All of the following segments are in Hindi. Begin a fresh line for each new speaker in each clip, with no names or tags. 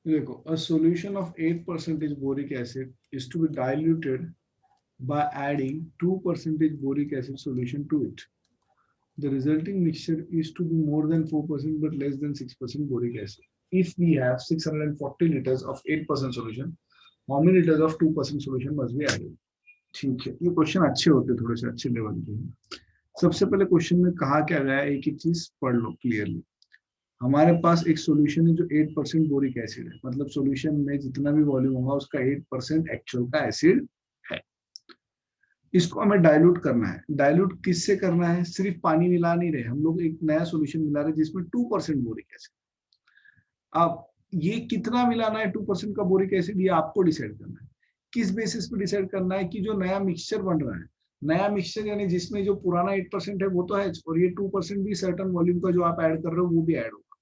देखो, a solution of 8% boric acid is to be diluted by adding 2% boric acid solution to it. The resulting mixture is to be more than 4% but less than 6% boric acid. If we have 640 liters of 8% solution, how many liters of 2% solution must be added? ठीक है, ये क्वेश्चन अच्छे होते, थोड़े से अच्छे लेवल के। सबसे पहले क्वेश्चन में कहा क्या गया है, एक एक चीज पढ़ लो क्लियरली। हमारे पास एक सॉल्यूशन है जो 8% बोरिक एसिड है, मतलब सॉल्यूशन में जितना भी वॉल्यूम होगा उसका 8% एक्चुअल का एसिड है। इसको हमें डाइल्यूट करना है। डाइल्यूट किससे करना है? सिर्फ पानी मिला नहीं रहे हम लोग, एक नया सॉल्यूशन मिला रहे जिसमें 2% बोरिक एसिड। अब ये कितना मिलाना है 2% का बोरिक एसिड, ये आपको डिसाइड करना है। किस बेसिस पे डिसाइड करना है? कि जो नया मिक्सचर बन रहा है, नया मिक्सचर यानी जिसमें जो पुराना 8% है वो तो है, और ये 2% भी सर्टन वॉल्यूम का जो आप ऐड कर रहे हो वो भी ऐड होगा।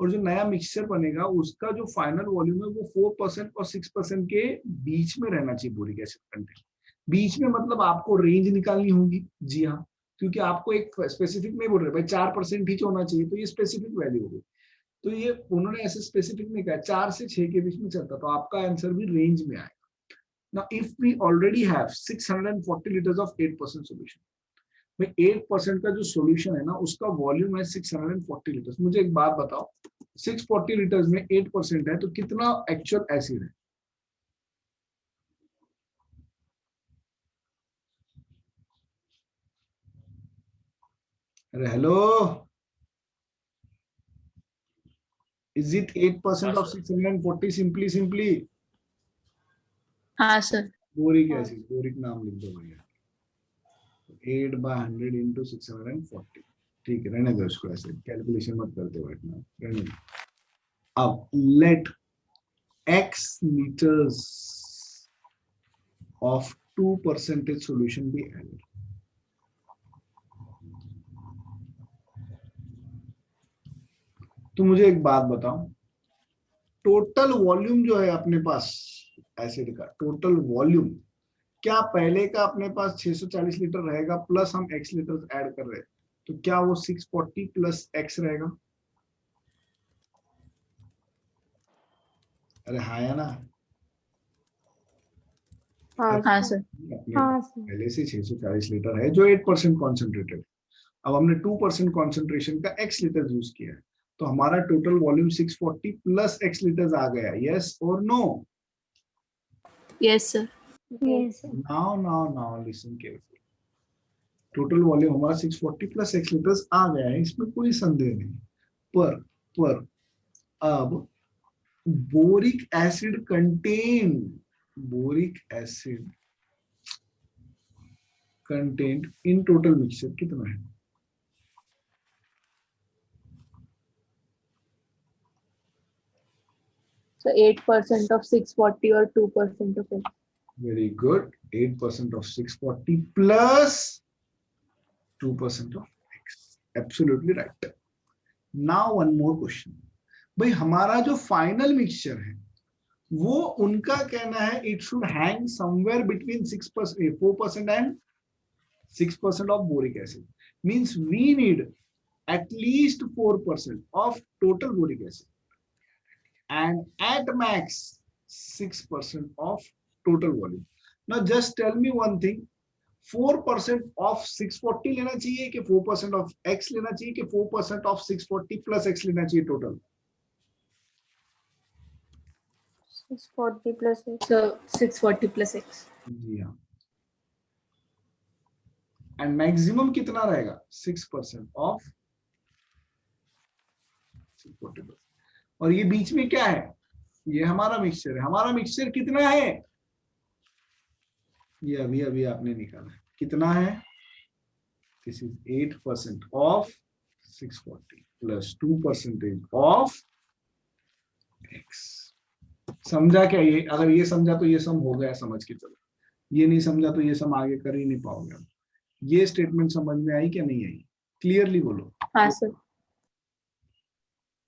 और जो नया मिक्सचर बनेगा उसका जो फाइनल वॉल्यूम है वो 4% और 6% के बीच में रहना चाहिए बोरिक एसिड कंटेंट। बीच में मतलब आपको रेंज निकालनी होगी। जी हाँ, क्योंकि आपको एक स्पेसिफिक नहीं बोल रहे भाई 4% ही होना चाहिए, तो ये स्पेसिफिक वैल्यू होगी। तो ये उन्होंने ऐसे स्पेसिफिक नहीं कहा, 4 से 6 के बीच में चलता, तो आपका आंसर भी रेंज में आएगा। Now, if we already have 640 liters of 8% solution, भाई 8% का जो सॉल्यूशन है ना उसका वॉल्यूम है 640 लीटर्स। मुझे एक बात बताओ, 640 लीटर्स में 8% है तो कितना एक्चुअल एसिड है? अरे हेलो, इज इट 8%
हाँ
ऑफ
सर।
640? सिंपली सिंपली
हाँ सर।
बोरिक एसिड, बोरिक नाम लिख दो भैया। 8/100 इंटू 640। ठीक है, रहने दो इसको, ऐसे कैलकुलेशन मत करते बैठना, रहने दो। अब late x liters of 2% solution be added. तो मुझे एक बात बताओ, टोटल वॉल्यूम जो है अपने पास एसिड का, टोटल वॉल्यूम क्या पहले का अपने पास 640 लीटर रहेगा प्लस हम x लीटर ऐड कर रहे हैं, तो क्या वो 640 प्लस x रहेगा? अरे हाँ या ना?
हाँ सर।
अपने पहले से 640 लीटर है जो 8% कॉन्सेंट्रेटेड। अब हमने 2% कॉन्सेंट्रेशन का x लीटर यूज किया है, तो हमारा total volume 640 plus x litres आ गया। यस और no?
Yes sir.
Now listen carefully. Total volume हमारा 640 प्लस x लीटर्स आ गया है, इसमें कोई संदेह नहीं। पर अब boric acid content in total mixture कितना है?
So 8% of 640 or 2% of it.
Very good. 8% of 640 plus 2% of x. Absolutely right. Now one more question. भाई हमारा जो फाइनल मिक्सचर है वो उनका कहना है it should hang somewhere between 4% and 6% of boric acid. Means we need at least 4% of total boric acid and at max 6% of total volume. Now just tell me one thing, 4% of 640 लेना चाहिए कि 4% of x लेना चाहिए कि 4% of 640 plus x लेना चाहिए total?
640 plus x. So 640 plus x.
जी हाँ। एंड मैक्सिमम कितना रहेगा? 6% ऑफ 640+। और ये बीच में क्या है? ये हमारा मिक्सचर है। हमारा मिक्सचर कितना है? ये अभी अभी आपने निकाला है, कितना है? This is 8% of 640 plus 2% of x। समझा क्या? ये अगर ये समझा तो ये सम हो गया, समझ के चलो। ये नहीं समझा तो ये सम आगे कर ही नहीं पाओगे। ये स्टेटमेंट समझ में आई क्या नहीं आई? क्लियरली बोलो।
हाँ सर।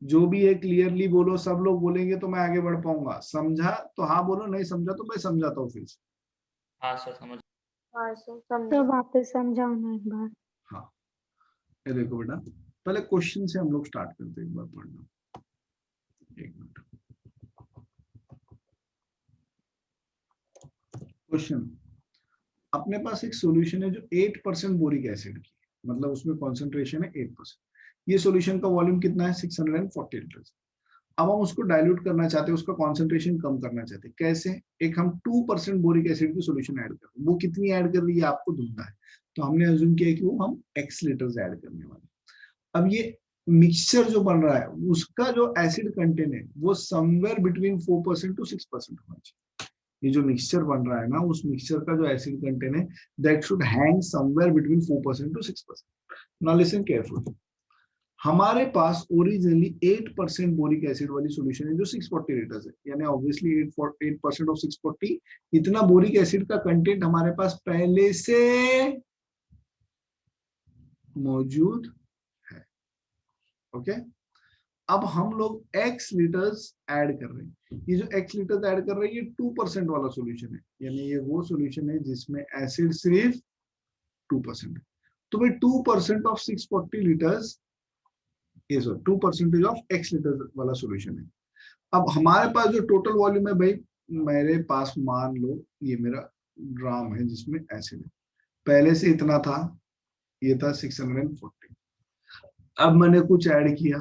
जो भी है क्लियरली बोलो, सब लोग बोलेंगे तो मैं आगे बढ़ पाऊंगा। समझा तो हाँ बोलो, नहीं समझा तो मैं समझाता हूँ फिर से।
हाँ सर समझ।
हाँ सर तो वापस समझाओ ना एक बार।
हाँ, ये देखो बेटा, पहले क्वेश्चन से हम लोग स्टार्ट करते हैं, एक बार पढ़ना। एक मिनट। क्वेश्चन, अपने पास एक सॉल्यूशन है जो 8% बोरिक एसिड की, मतलब उसमें कॉन्सेंट्रेशन है 8%। ये सॉल्यूशन का वॉल्यूम कितना है? 640 लीटर। अब हम उसको डाइल्यूट करना चाहते हैं, उसका कॉन्सेंट्रेशन कम करना चाहते हैं। कैसे? एक हम 2% बोरिक एसिड की सॉल्यूशन ऐड कर रहे हैं, वो कितनी ऐड कर रही है आपको ढूंढना है। तो हमने अज्यूम किया कि वो हम x लीटर्स ऐड करने वाले। अब ये मिक्सचर जो बन रहा है उसका जो एसिड कंटेंट है वो समवेयर बिटवीन 4% to 6% होना चाहिए। ये जो मिक्सचर बन रहा है ना, उस मिक्सचर का जो एसिड कंटेंट है that should hang somewhere between 4% to 6%। Now listen carefully, हमारे पास ओरिजिनली 8% बोरिक एसिड वाली सॉल्यूशन है जो 640 लीटर्स है, यानी ऑब्वियसली 8% ऑफ 640, इतना बोरिक एसिड का कंटेंट हमारे पास पहले से मौजूद है। ओके, अब हम लोग x लीटर्स ऐड कर रहे हैं। ये जो x लीटर्स ऐड कर रहे हैं ये 2% वाला सॉल्यूशन है, यानी ये वो सॉल्यूशन है जिसमें एसिड सिर्फ 2% है। तो भाई 2% ऑफ 640 लीटर्स ये 2% ऑफ x लीटर वाला सॉल्यूशन है। अब हमारे पास जो टोटल वॉल्यूम है भाई, मेरे पास मान लो ये मेरा ड्राम है जिसमें एसिड है, पहले से इतना था, ये था 640। अब मैंने कुछ ऐड किया,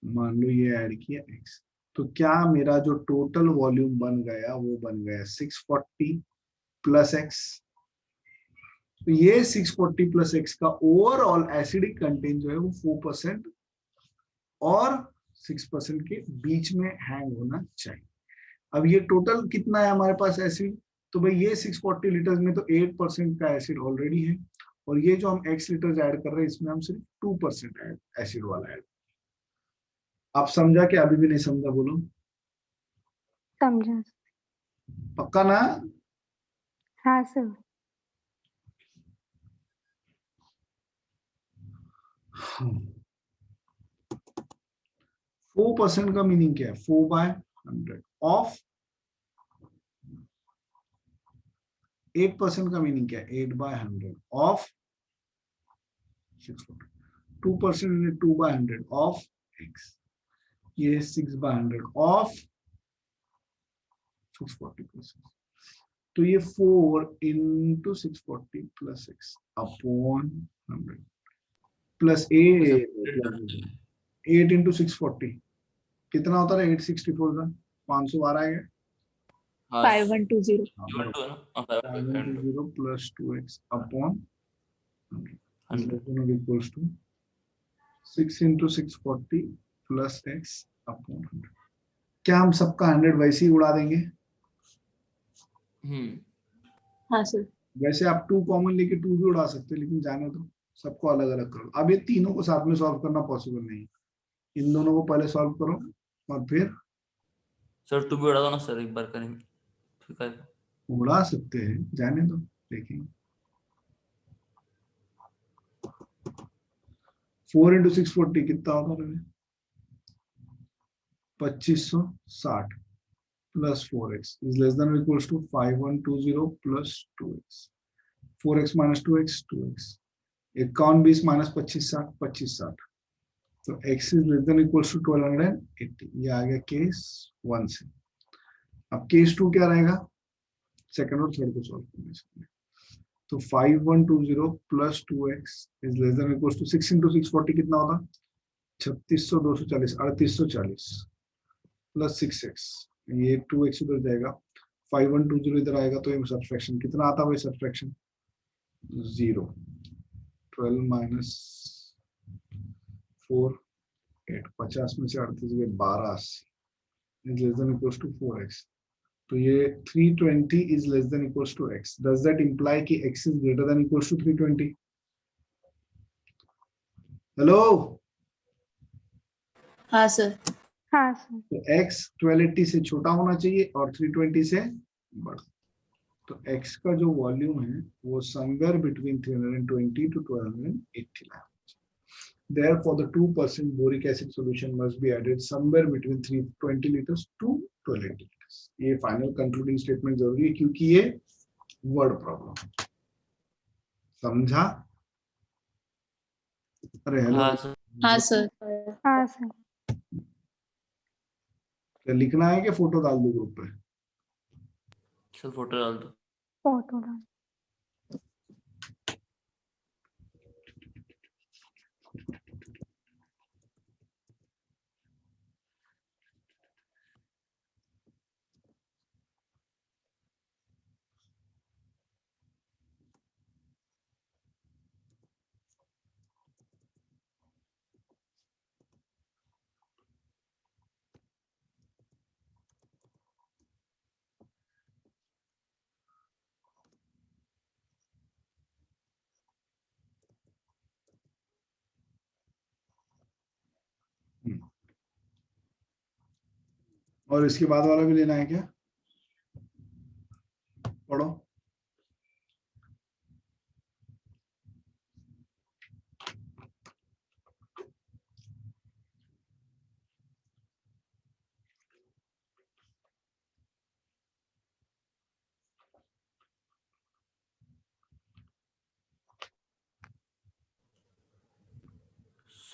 मान लो ये ऐड किया x, तो क्या मेरा जो टोटल वॉल्यूम बन गया वो बन गया 640 प्लस x। तो ये 640 प्लस x का ओवरऑल एसिडिक कंटेंट जो है वो 4% और 6% के बीच में हैंग होना चाहिए। अब ये टोटल कितना है हमारे पास एसिड? तो भाई ये 640 लीटर में तो 8% का एसिड ऑलरेडी है, और ये जो हम x लीटर ऐड कर रहे हैं इसमें हम सिर्फ 2% एसिड वाला ऐड। आप समझा कि अभी भी नहीं समझा? बोलो।
समझा।
पक्का ना?
हाँ सर।
4% का मीनिंग क्या है? 4/100 ऑफ 8% का मीनिंग क्या है? 8/100 ऑफ 640। 2% 2/100 ऑफ x, ये 6/100 ऑफ 640 तो ये 4 into 640 plus x upon 100 plus 8 into 640 कितना होता है? 864 का 512 है।
5120।
5120 plus 2x upon 100 equals to 6 into 640 plus x upon 100। क्या हम सबका 100 वैसे ही उड़ा देंगे?
हाँ सर।
वैसे आप 2 कॉमन लेके 2 भी उड़ा सकते हैं, लेकिन जाने दो, सबको अलग अलग करो। अब ये तीनों को साथ में सॉल्व करना पॉसिबल नहीं है, इन दोनों को पहले सॉल्व करो और फिर
सर 2 भी उड़ा दो ना सर, एक बार करेंगे, ठीक है?
उड़ा सकते हैं, जाने दो, देखेंगे। 4 इंटू 640 कितना होता है? 2560 plus 4x is less than equals to 5120 plus 2x। 4x minus 2x 2x, 5120 minus 2560 2560, तो x is less than equals to 1280। ये आ गया केस 1 से। अब केस 2 क्या रहेगा? सेकंड और थर्ड को सॉल्व करने से, तो 5120 plus 2x is less than equals to 6 into 640 कितना होता? 3600 240 3840 प्लस 6x, ये 2x उधर जाएगा, 5120 इधर आएगा, तो ये सब्ट्रैक्शन कितना आता है? सब्ट्रैक्शन 0, 12 माइनस 4 8, 50 में से 38 गए 12 80 is less than equals to 4x। तो ये 320 is less than equals to x। Does that imply कि x is greater than equals to 320? Hello?
हाँ सर। हाँ सर।
तो x 1280 से छोटा होना चाहिए और 320 से बड़ा। तो x का जो वॉल्यूम है वो समवेयर बिटवीन 320 to 1280 है। Therefore, the 2% boric acid solution must be added somewhere between 320 liters to 1280 liters. ये फाइनल कंक्लूडिंग स्टेटमेंट जरूरी है क्योंकि ये वर्ड प्रॉब्लम है। समझा? अरे हेलो।
हाँ सर।
हाँ सर। हाँ सर।
क्या लिखना है कि फोटो डाल दो ग्रुप पे?
सर फोटो डाल दो।
फोटो डाल।
और इसके बाद वाला भी लेना है क्या? पढ़ो।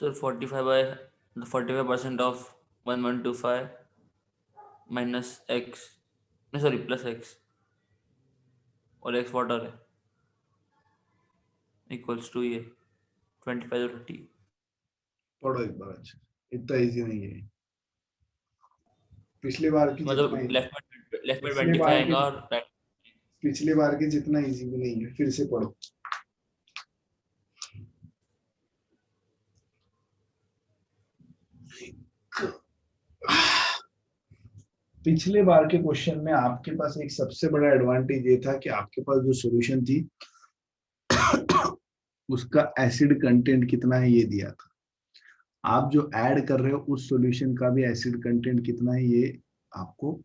सर 45% ऑफ 1125 माइनस एक्स, नहीं सॉरी प्लस एक्स, और एक्स वाटर है, इक्वल्स टू ये 25 और 30।
पढ़ो एक बार अच्छा, इतना इजी नहीं है। पिछले बार की जितना
मतलब लेफ्ट में
पिछले
25
बार के
आएगा और राइट।
पिछले बार के जितना इजी भी नहीं है, फिर से पढ़ो। पिछले बार के क्वेश्चन में आपके पास एक सबसे बड़ा एडवांटेज ये था कि आपके पास जो सॉल्यूशन थी उसका एसिड कंटेंट कितना है ये दिया था। आप जो ऐड कर रहे हो उस सॉल्यूशन का भी एसिड कंटेंट कितना है ये आपको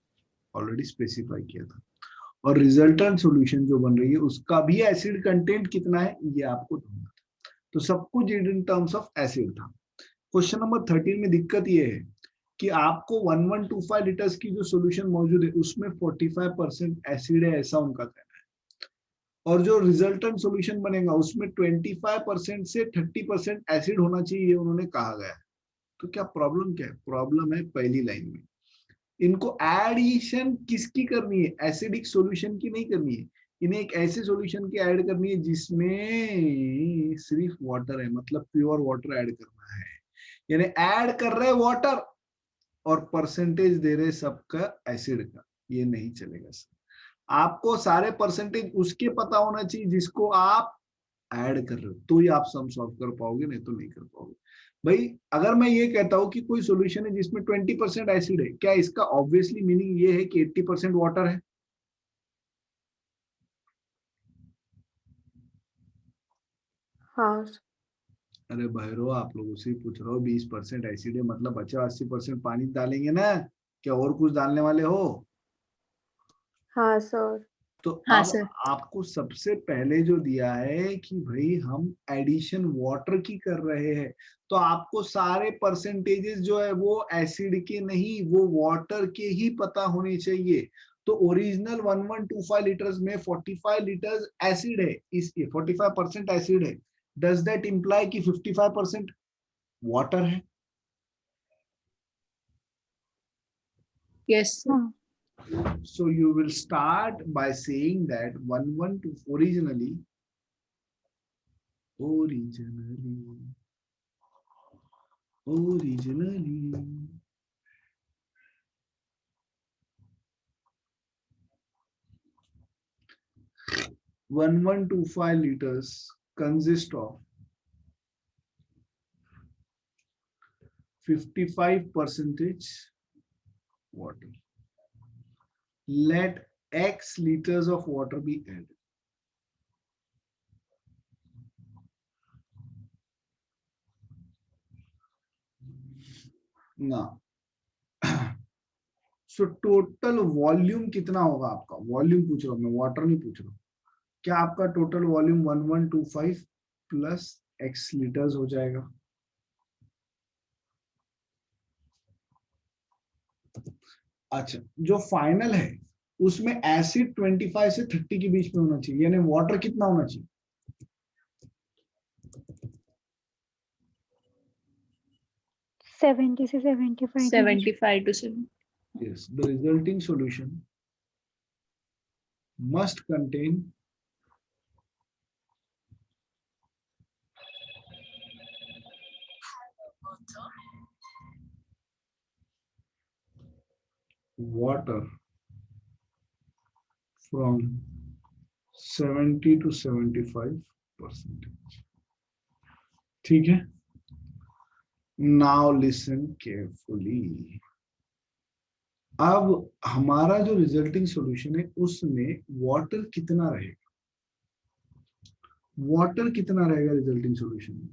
ऑलरेडी स्पेसिफाई किया था, और रिजल्टेंट सॉल्यूशन जो बन रही है उसका भी एसिड कंटेंट कितना है ये आपको ढूंढना था। तो सब कुछ इन टर्म्स ऑफ एसिड था। क्वेश्चन नंबर 13 में दिक्कत ये है कि आपको 1125 लीटर्स की जो सॉल्यूशन मौजूद है उसमें 45% एसिड है, ऐसा उनका कहना है, और जो रिजल्टेंट सॉल्यूशन बनेगा उसमें 25% से 30% एसिड होना चाहिए, ये उन्होंने कहा गया है। तो क्या प्रॉब्लम क्या है? प्रॉब्लम है पहली लाइन में, इनको एडिशन किसकी करनी है? एसिडिक सॉल्यूशन की नहीं करनी है, इन्हें एक ऐसे सॉल्यूशन की ऐड करनी है जिसमें सिर्फ वाटर है, मतलब प्योर वाटर ऐड करना है। यानी ऐड कर रहे वाटर और परसेंटेज दे रहे सबका एसिड का, ये नहीं चलेगा सर। आपको सारे परसेंटेज उसके पता होना चाहिए जिसको आप ऐड कर रहे हो, तो ही आप सम सॉल्व कर पाओगे, नहीं तो नहीं कर पाओगे। भाई अगर मैं ये कहता हूं कि कोई सॉल्यूशन है जिसमें 20% एसिड है, क्या इसका ऑब्वियसली मीनिंग ये है कि 80% वाटर है?
हाँ
अरे भैरो, आप लोगों से पूछ रहा हो, 20% एसिड है मतलब बचा 80% पानी डालेंगे ना, क्या और कुछ डालने वाले हो?
हाँ सर।
तो
हाँ
अब
सर।
आपको सबसे पहले जो दिया है कि भाई हम एडिशन वाटर की कर रहे हैं, तो आपको सारे परसेंटेजेस जो है वो एसिड के नहीं, वो वाटर के ही पता होने चाहिए। तो ओरिजिनल 1125 लीटर्स में 45 लीटर्स एसिड है, इसके 45% एसिड है। डज दैट इंप्लाई कि 55% वाटर है?
Yes sir.
So you will start by saying that 112 originally 1125 liters consist of 55% water. Let X liters of water be added. Now, so total volume कितना होगा आपका? वॉल्यूम पूछ रहा हूं मैं, वाटर नहीं पूछ रहा हूं। क्या आपका total volume 1125 plus x litres हो जाएगा? अच्छा, जो फाइनल है उसमें एसिड 25 से 30 के बीच में होना चाहिए, यानी वाटर कितना होना चाहिए?
70 से 75 के बीच।
75 to 7।
Yes, the resulting solution must contain water from 70 to 75%. ठीक है, नाउ लिसन केयरफुली। अब हमारा जो रिजल्टिंग सॉल्यूशन है उसमें वाटर कितना रहेगा, वाटर कितना रहेगा रिजल्टिंग सॉल्यूशन में?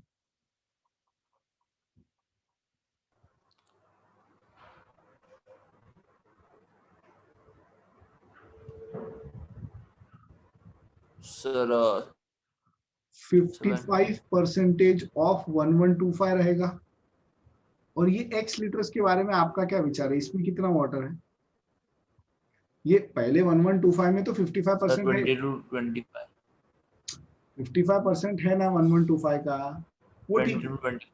सर
55% ऑफ 1125 रहेगा। और ये एक्स लीटर्स के बारे में आपका क्या विचार है, इसमें कितना वाटर है? ये पहले 1125 में तो 55% है,
20 to 25,
55% है ना 1125 का, वो
20
ठीक है।
to 20।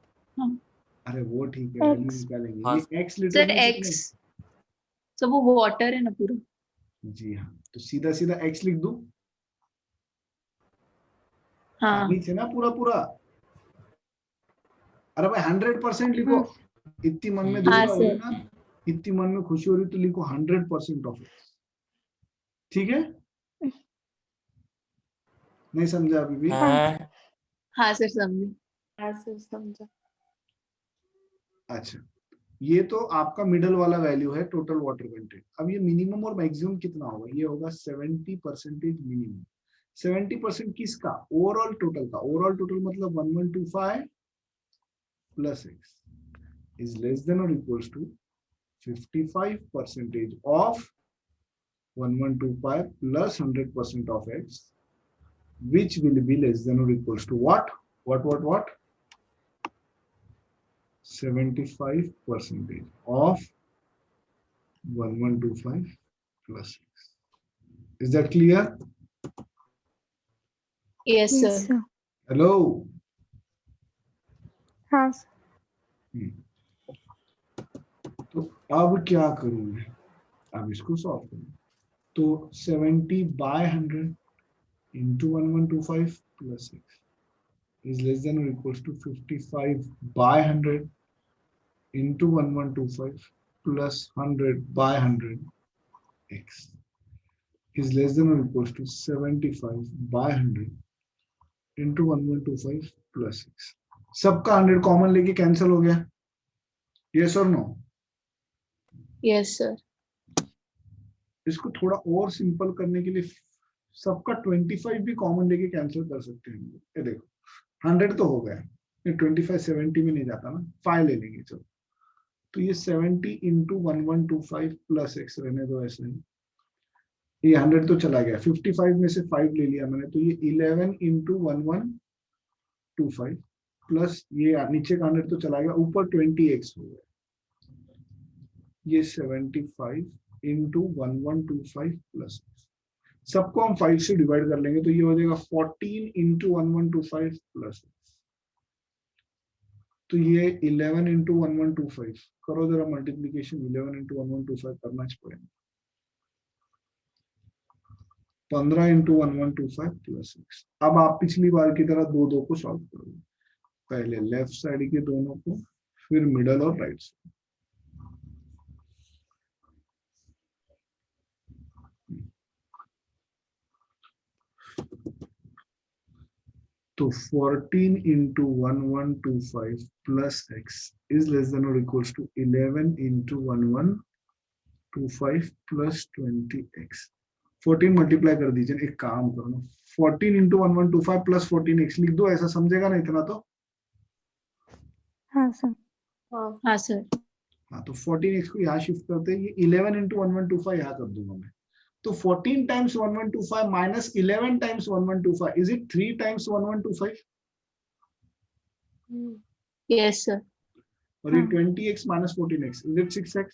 अरे वो ठीक है, वैल्यू
X.
निकालेंगे।
हाँ
ये एक्स लीटर
सर
में कितने?
एक्स, तो वो वाटर है ना पूरा।
जी हाँ, तो सीधा सीधा एक्स लिख दूं,
हाँ
पानी से ना पूरा पूरा। अरे भाई 100% लिखो, इतनी मन में
हाँ
दुविधा हो रही
सर।
ना, इतनी मन में खुशी हो रही तो लिखो 100% ऑफ। ठीक है, नहीं समझा अभी भी?
है।
हाँ सर समझे। हाँ सर समझा।
अच्छा, ये तो आपका मिडल वाला वैल्यू है टोटल वाटर कंटेंट। अब ये मिनिमम और मैक्सिमम कितना होगा? ये होगा 70% मिनिमम। 70% किसका? ओवरऑल टोटल का। ओवरऑल टोटल मतलब 1125 plus x is less than और equals to 55% of 1125 plus 100% of x, which will be less than or equals to what? What? 75% of 1125 plus x. Is that clear?
Yes
Yes,
sir.
sir.
Hello?
हाँ sir.
तो अब क्या करूं मैं? अब इसको सॉल्व करूं तो 70 by 100 into 1125 plus x is less than or equals to 55 by 100 into 1125 plus 100 by 100 x is less than or equals to 75 by 100 into 1125 plus x. सबका 100 कॉमन लेके कैंसिल हो गया, यस और नो?
Yes sir.
इसको थोड़ा और सिंपल करने के लिए सबका 25 भी कॉमन लेके कैंसिल कर सकते हैं। ये देखो 100 तो हो गया, 25 70 में नहीं जाता ना, 5 ले लेंगे चलो। तो ये 70 इंटू 1125 प्लस एक्स रहने दो ऐसे ही, ये 100 तो चला गया, 55 में से 5 ले लिया मैंने, तो ये 11 इंटू 1125 प्लस ये नीचे का 100 तो चला गया, ऊपर 20x हो गया। ये 75 इंटू 1125 प्लस सबको हम 5 से डिवाइड कर लेंगे तो ये हो जाएगा 14 इंटू 1125 प्लस, तो ये 11 इंटू 1125 करो जरा मल्टीप्लीकेशन, 11 इंटू 1125 करना पड़ेगा, 15 इंटू 1125 प्लस एक्स। अब आप पिछली बार की तरह दो दो को सॉल्व करोगे, पहले लेफ्ट साइड के दोनों को, फिर मिडल और राइट साइड। तो 14 into 1125 plus x is less than और equals to 11 into 1125 plus 20x। 14 multiply कर दीजिए, एक काम करो ना, 14 इंटू 1125 प्लस 14x लिख दो, ऐसा समझेगा ना इतना तो?
हाँ sir.
हाँ सर।
हाँ, तो 14x को यहाँ शिफ्ट करते हैं, ये 11 इंटू 1125 यहाँ कर दूंगा मैं, तो 14 times 1125 minus 11 times 1125 is it 3 times 1125?
Yes sir.
और ये 20x minus 14x is it 6x?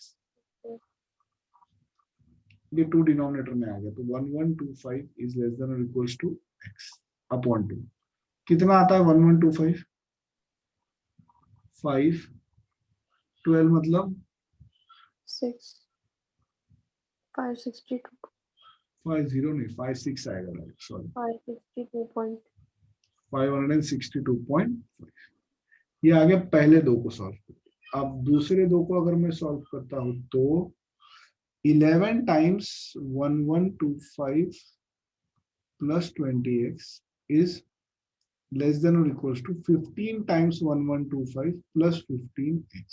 ये 2 डिनोमिनेटर में आ गया, तो 1125 इज लेस देन और इक्वल्स टू x अपॉन 2। कितना आता है 1125? 5 12 मतलब
6 562
50 नहीं 56 आएगा, सॉरी
562.
562.5। ये आ गया पहले दो को सॉल्व करके। अब दूसरे दो को अगर मैं सॉल्व करता हूं तो 11 times 1125 plus 20x is less than or equals to 15 times 1125 plus 15x।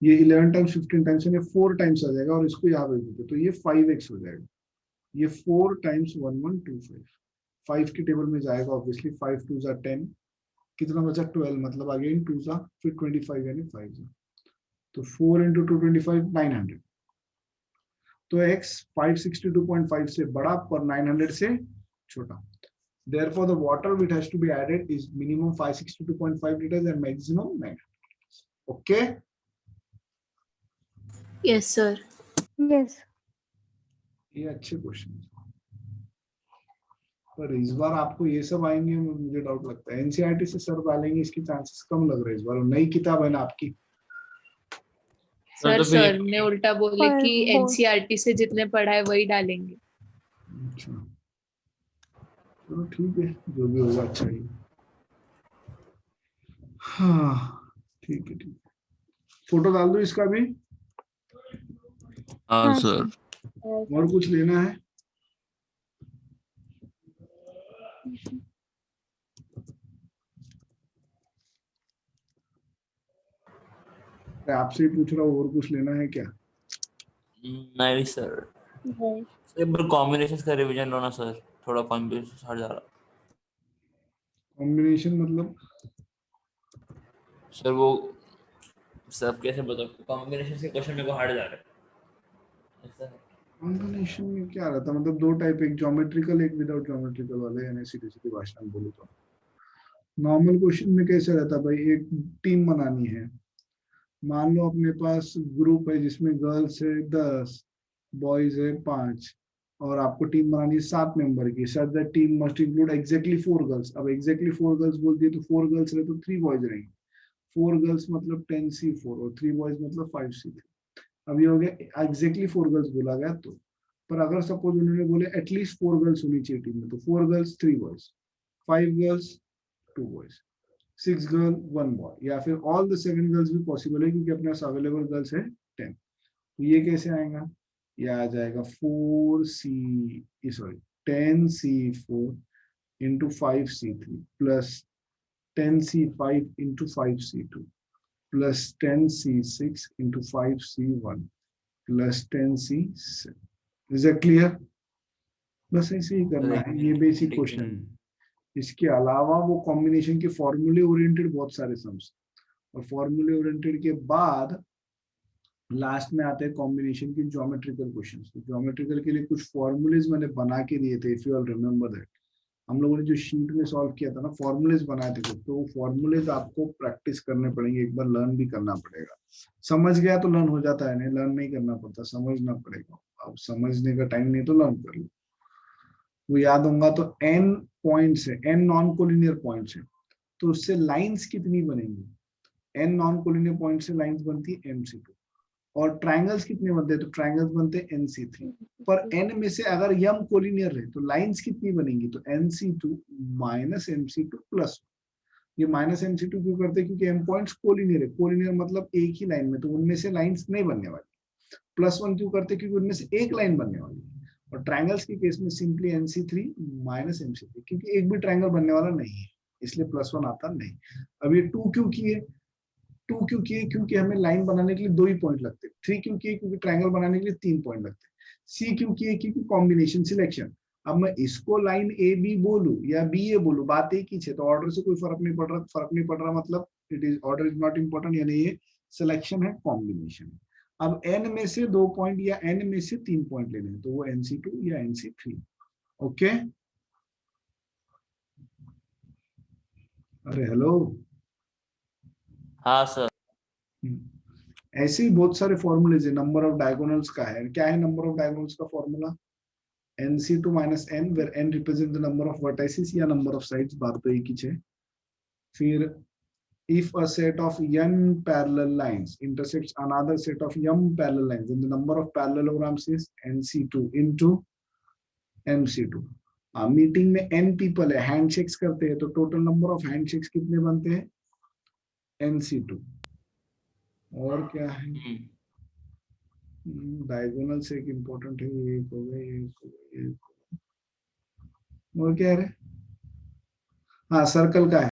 ये 11 टाइम्स 15 टाइम्स यानी 4 टाइम्स आ जाएगा और इसको यहाँ भेज देते तो ये 5x हो जाएगा। ये 4 टाइम्स 1125 5 की टेबल में जाएगा ऑब्वियसली। 5 2 जा 10, कितना बचा 12, मतलब अगेन 2 जा फिर 25 यानी 5 जा, तो 4 into 225 900। तो x 562.5 से बड़ा पर 900 से छोटा। Therefore, the water which has to be added is minimum 562.5 liters and maximum 900 liters. Okay?
Yes, sir.
Yes.
ये अच्छे क्वेश्चन पर इस बार आपको ये सब आएंगे मुझे डाउट लगता है। एनसीईआरटी से सर डालेंगे इसके चांसेस कम लग रहे हैं इस बार। नई किताब है ना आपकी।
सर
तो फिर
सर ने उल्टा बोले
पर
कि
वो-
एनसीईआरटी से जितने पढ़ा है वही डालेंगे।
अच्छा चलो ठीक है, जो भी होगा अच्छा ही। हाँ ठीक है ठीक है। फोटो डाल दो इसका भी।
हाँ
हाँ,
सर।
और कुछ लेना है? मैं आपसे ही पूछ रहा हूँ, और कुछ लेना है क्या?
नहीं सर,
नहीं।
एक बार कॉम्बिनेशन का रिवीजन लो ना सर, थोड़ा कॉम्बिनेशन हट जा रहा।
कॉम्बिनेशन मतलब
सर वो सब कैसे बताओ, कॉम्बिनेशन के क्वेश्चन मेरे को हार्ड जा रहा है ऐसा है।
कॉम्बिनेशन में क्या रहता है, मतलब दो टाइप, एक ज्योमेट्रिकल एक विदाउट ज्योमेट्रिकल वाले, यानी सीधी सीधी भाषा में बोलो तो नॉर्मल क्वेश्चन में कैसे रहता है भाई, एक टीम बनानी है। मान लो अपने पास ग्रुप है जिसमें गर्ल्स है 10, बॉयज है 5, और आपको टीम बनानी है 7 मेंबर की। Such that team must include exactly 4 girls. अब एग्जैक्टली 4 गर्ल्स बोल दिए तो 4 गर्ल्स रहे तो 3 बॉयज रहेंगे। 4 गर्ल्स मतलब 10C4 और 3 बॉयज मतलब 5C3। अब ये हो गया एग्जैक्टली 4 गर्ल्स बोला गया तो। पर अगर सपोज उन्होंने बोले एटलीस्ट 4 गर्ल्स होनी चाहिए टीम में, तो 4 girls 3 boys, 5 girls 2 boys, 6 girl 1 boy, या फिर ऑल द 7 गर्ल्स भी पॉसिबल है क्योंकि अपने पास अवेलेबल गर्ल्स है 10। तो ये कैसे आएगा, ये आ जाएगा 10C4 into 5C3 plus 10C5 into 5C2 plus 10C6 into 5C1 plus 10C7। Is it clear? बस ऐसे ही करना है, ये बेसिक क्वेश्चन है। इसके अलावा वो कॉम्बिनेशन के फॉर्मूले ओरिएंटेड बहुत सारे सम्स, और फॉर्मूले ओरिएंटेड के बाद लास्ट में आते हैं कॉम्बिनेशन की ज्योमेट्रिकल क्वेश्चंस। तो ज्योमेट्रिकल के लिए कुछ फॉर्मूलेज मैंने बना के दिए थे, if you all remember that. हम लोगों ने जो शीट में सॉल्व किया था ना, फॉर्मूलेज बनाए थे, तो वो फॉर्मूलेज आपको प्रैक्टिस करने पड़ेंगे, एक बार लर्न भी करना पड़ेगा। समझ गया तो लर्न हो जाता है, नहीं लर्न नहीं करना पड़ता, समझना पड़ेगा। अब समझने का टाइम नहीं तो लर्न कर लो। वो याद होगा तो n पॉइंट्स है, n नॉन कोलिनियर पॉइंट्स है, तो उससे लाइंस कितनी बनेंगी? n नॉन कोलिनियर पॉइंट से लाइंस बनती है MC2, और ट्रायंगल्स कितने बनते हैं? तो ट्रायंगल्स बनते हैं NC3। पर n में से अगर m कोलिनियर रहे तो लाइंस कितनी बनेंगी? तो NC2 माइनस MC2 प्लस। ये माइनस MC2 क्यों करते हैं? क्योंकि m पॉइंट्स कोलिनियर है। कोलिनियर मतलब एक ही लाइन में, तो उनमें से लाइंस नहीं बनने वाली। +1 क्यों करते हैं? क्योंकि उनमें से एक लाइन बनने वाली है। और ट्रायंगल्स के केस में सिंपली NC3 माइनस MC3, क्योंकि एक भी ट्रायंगल बनने वाला नहीं है, इसलिए +1 आता नहीं। अब ये 2 क्यों किए? 2 क्यों किए? क्योंकि हमें लाइन बनाने के लिए 2 ही पॉइंट लगते हैं। 3 क्यों किए? क्योंकि ट्रायंगल बनाने के लिए 3 पॉइंट लगते हैं। C क्यों किए? क्योंकि कॉम्बिनेशन सिलेक्शन। अब मैं इसको लाइन AB बोलूं या BA बोलूं, बात एक ही है, तो ऑर्डर से कोई फर्क नहीं पड़ रहा, मतलब it is order is not important, यानी ये सिलेक्शन है, कॉम्बिनेशन है। अब n में से 2 पॉइंट या n में से 3 पॉइंट लेने हैं, तो वो NC2 या NC3। ओके, अरे हेलो।
हाँ सर।
ऐसे ही बहुत सारे फॉर्मूलेज है। नंबर ऑफ डायगोनल्स का है, क्या है नंबर ऑफ डायगोनल्स का formula? NC2 minus n, where n represent the number of vertices या नंबर ऑफ साइड्स, बात तो एक ही है। फिर if a set of n parallel lines intersects another set of m parallel lines, then the number of parallelograms is NC2 into MC2। Meeting में n पीपल है, हैंडशेक्स करते हैं, तो टोटल नंबर ऑफ हैंडशेक्स कितने बनते हैं? NC2। और क्या है? डायगोनल से एक इम्पोर्टेंट है, ये एक हो गया, ये एक हो गया, ये एक हो गया। और क्या है? हाँ, सर्कल का है।